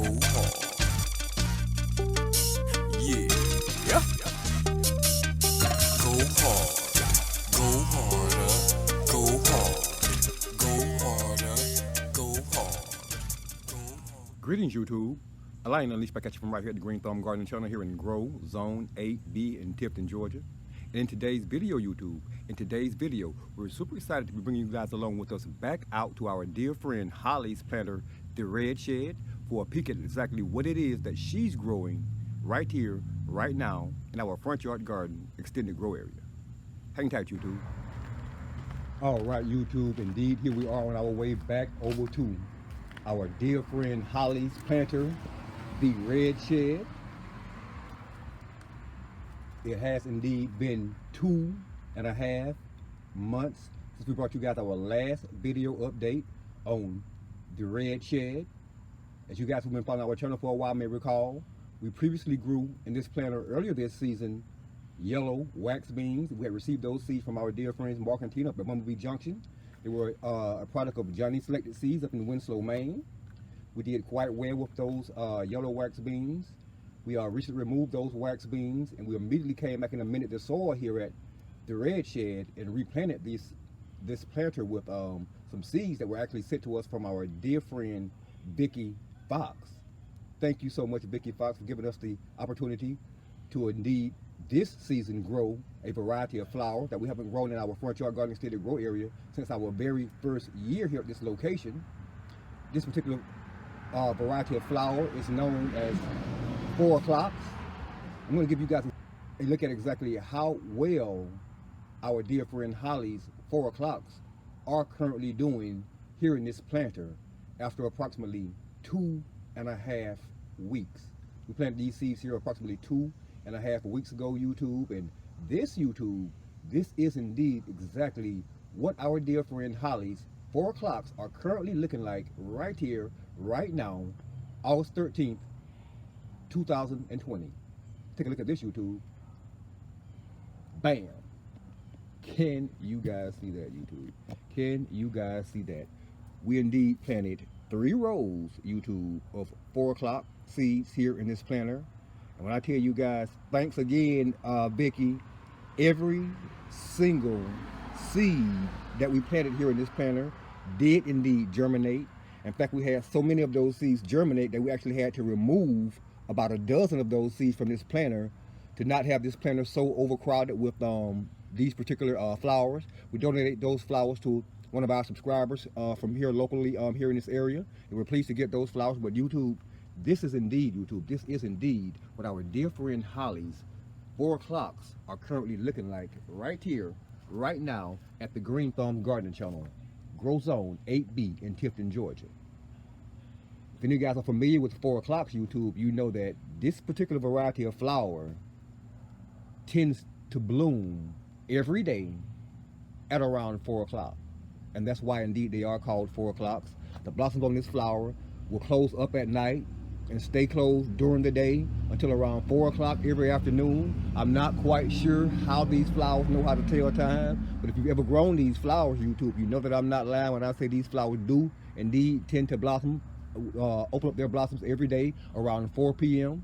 go hard. Yeah, yeah. Go hard, go harder, go hard, go harder, go hard, go hard. Greetings, YouTube. Align Unleashed back at you from right here at the Green Thumb Garden Channel here in Grow Zone 8B in Tifton, Georgia. And in today's video, YouTube, we're super excited to be bringing you guys along with us back out to our dear friend Holly's planter, the Red Shed, for a peek at exactly what it is that she's growing right here, right now, in our front yard garden extended grow area. Hang tight, YouTube. All right, YouTube, indeed, here we are on our way back over to our dear friend Holly's planter, the Red Shed. It has indeed been 2.5 months since we brought you guys our last video update on the Red Shed. As you guys who've been following our channel for a while may recall, we previously grew in this planter earlier this season yellow wax beans. We had received those seeds from our dear friends Mark and Tina up at Bumblebee Junction. They were a product of Johnny Selected Seeds up in Winslow, Maine. We did quite well with those yellow wax beans. We recently removed those wax beans, and we immediately came back in a minute to soil here at the Red Shed and replanted this planter with some seeds that were actually sent to us from our dear friend Vicky Fox. Thank you so much, Vicky Fox, for giving us the opportunity to indeed this season grow a variety of flowers that we haven't grown in our front yard garden extended grow area since our very first year here at this location. This particular variety of flower is known as 4 o'clocks. I'm going to give you guys a look at exactly how well our dear friend Holly's 4 o'clocks are currently doing here in this planter after approximately 2.5 weeks. We planted these seeds here approximately 2.5 weeks ago, YouTube, and this is indeed exactly what our dear friend Holly's 4 o'clocks are currently looking like right here, right now, August 13th, 2020. Take a look at this, YouTube. Bam. Can you guys see that, YouTube? Can you guys see that? We indeed planted 3 rows, YouTube, of 4 o'clock seeds here in this planter. And when I tell you guys, thanks again, Vicky, every single seed that we planted here in this planter did indeed germinate. In fact, we had so many of those seeds germinate that we actually had to remove about a dozen of those seeds from this planter to not have this planter so overcrowded with these particular flowers. We donated those flowers to one of our subscribers from here locally here in this area, and we're pleased to get those flowers. But YouTube, this is indeed what our dear friend Holly's 4 o'clocks are currently looking like right here, right now at the Green Thumb Garden Channel, Grow Zone 8B in Tifton, Georgia. If any of you guys are familiar with 4 o'clocks, YouTube, you know that this particular variety of flower tends to bloom every day at around 4 o'clock. And that's why indeed they are called 4 o'clocks. The blossoms on this flower will close up at night and stay closed during the day until around 4 o'clock every afternoon. I'm not quite sure how these flowers know how to tell time, but if you've ever grown these flowers, YouTube, you know that I'm not lying when I say these flowers do indeed tend to blossom, open up their blossoms every day around 4 p.m.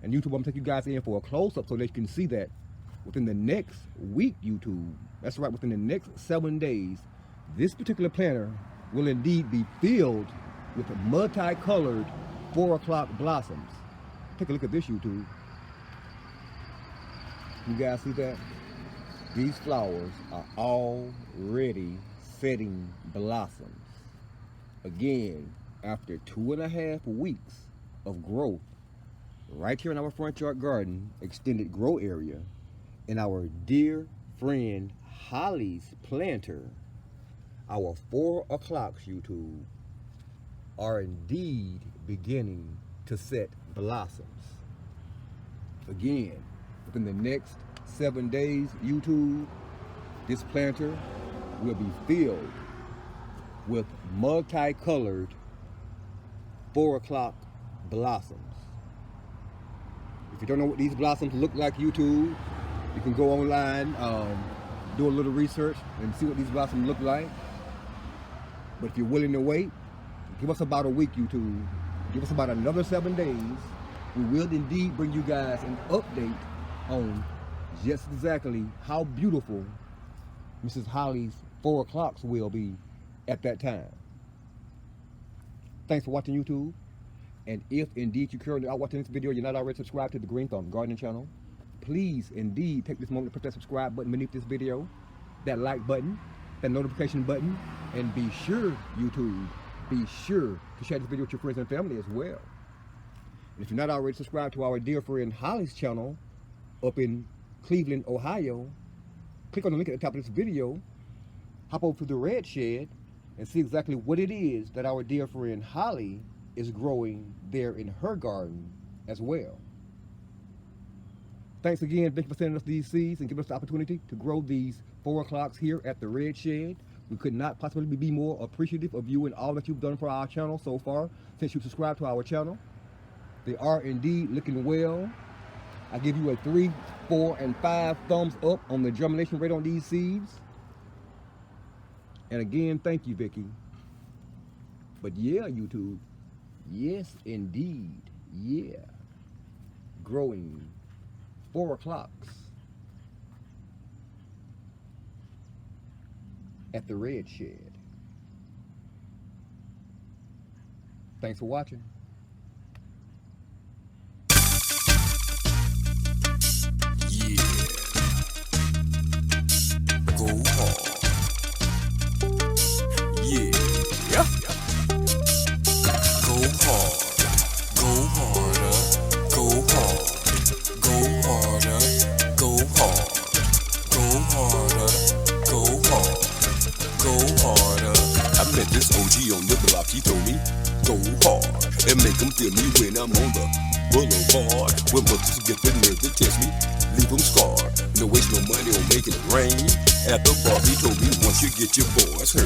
And YouTube, I'm going to take you guys in for a close-up so that you can see that within the next week, YouTube, that's right, within the next 7 days, this particular planter will indeed be filled with multicolored 4 o'clock blossoms. Take a look at this, YouTube. You guys see that? These flowers are already setting blossoms. Again, after 2.5 weeks of growth, right here in our front yard garden, extended grow area, in our dear friend Holly's planter, our 4 o'clocks, YouTube, are indeed beginning to set blossoms. Again, within the next 7 days, YouTube, this planter will be filled with multicolored 4 o'clock blossoms. If you don't know what these blossoms look like, YouTube, you can go online, do a little research and see what these blossoms look like. But if you're willing to wait, give us about a week, YouTube. Give us about another 7 days. We will indeed bring you guys an update on just exactly how beautiful Mrs. Holly's 4 o'clocks will be at that time. Thanks for watching YouTube. And if indeed you currently are watching this video, you're not already subscribed to the Green Thumb Gardening channel, please indeed take this moment to press that subscribe button beneath this video, that like button, that notification button, and be sure, YouTube, be sure to share this video with your friends and family as well. And if you're not already subscribed to our dear friend Holly's channel up in Cleveland, Ohio, click on the link at the top of this video, hop over to the red shed, and see exactly what it is that our dear friend Holly is growing there in her garden as well. Thanks again, Vicky, for sending us these seeds and giving us the opportunity to grow these 4 o'clocks here at the red shed. We could not possibly be more appreciative of you and all that you've done for our channel so far since you subscribed to our channel. They are indeed looking well. I give you a 3, 4, and 5 thumbs up on the germination rate on these seeds. And again, thank you, Vicky. But yeah, YouTube, yes, indeed, yeah. Growing 4 o'clocks at the red shed. Thanks for watching. Yeah. Go hard. Yeah. Yeah. Go hard. Go harder. Go hard. Go harder. Go hard. Go harder. Go hard. Go harder. I met this OG on the block. He told me, go hard and make them feel me when I'm on the boulevard. When mothers get the nerve to test me, leave them scarred. No waste no money on making it rain. At the bar, he told me once you get your boys heard,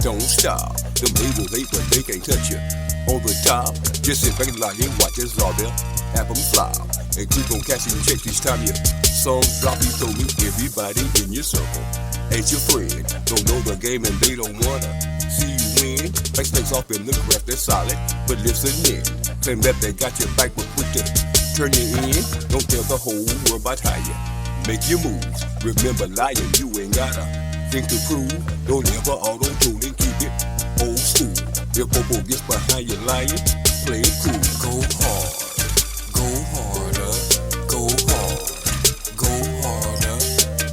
don't stop. Them labels hate, but they can't touch you. On the top, just sit back and lie and watch as all their albums fly. And keep on catching checks each time your songs drop. He told me everybody in your circle ain't your friend. Don't know the game and they don't wanna see you win. Like snakes off in the grass, they're solid, but listen in. Claim that they got your back, but quick to turn you in. Don't tell the whole world about how you make your moves. Remember lying, you ain't got a thing to prove. Don't ever auto-tune and keep it old school. If Popo gets behind you lying, play it cool. Go hard, go harder, go hard, go harder,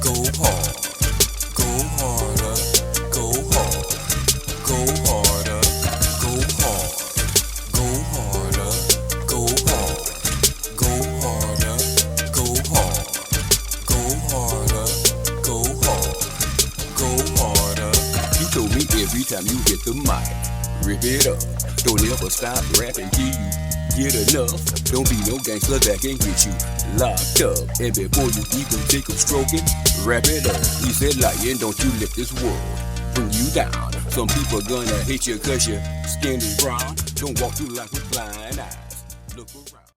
go hard, go harder, go hard, go harder, go hard, go harder, go hard, go harder, go hard, go harder, go hard, go harder. He told me every time you hit the mic, rip it up. Don't ever stop rapping till you get enough. Don't be no gangster that can get you locked up. And before you even take a stroking, wrap it up. He said, lying, don't you let this world bring you down. Some people gonna hate you cause your skin is brown. Don't walk through life with blind eyes. Look around.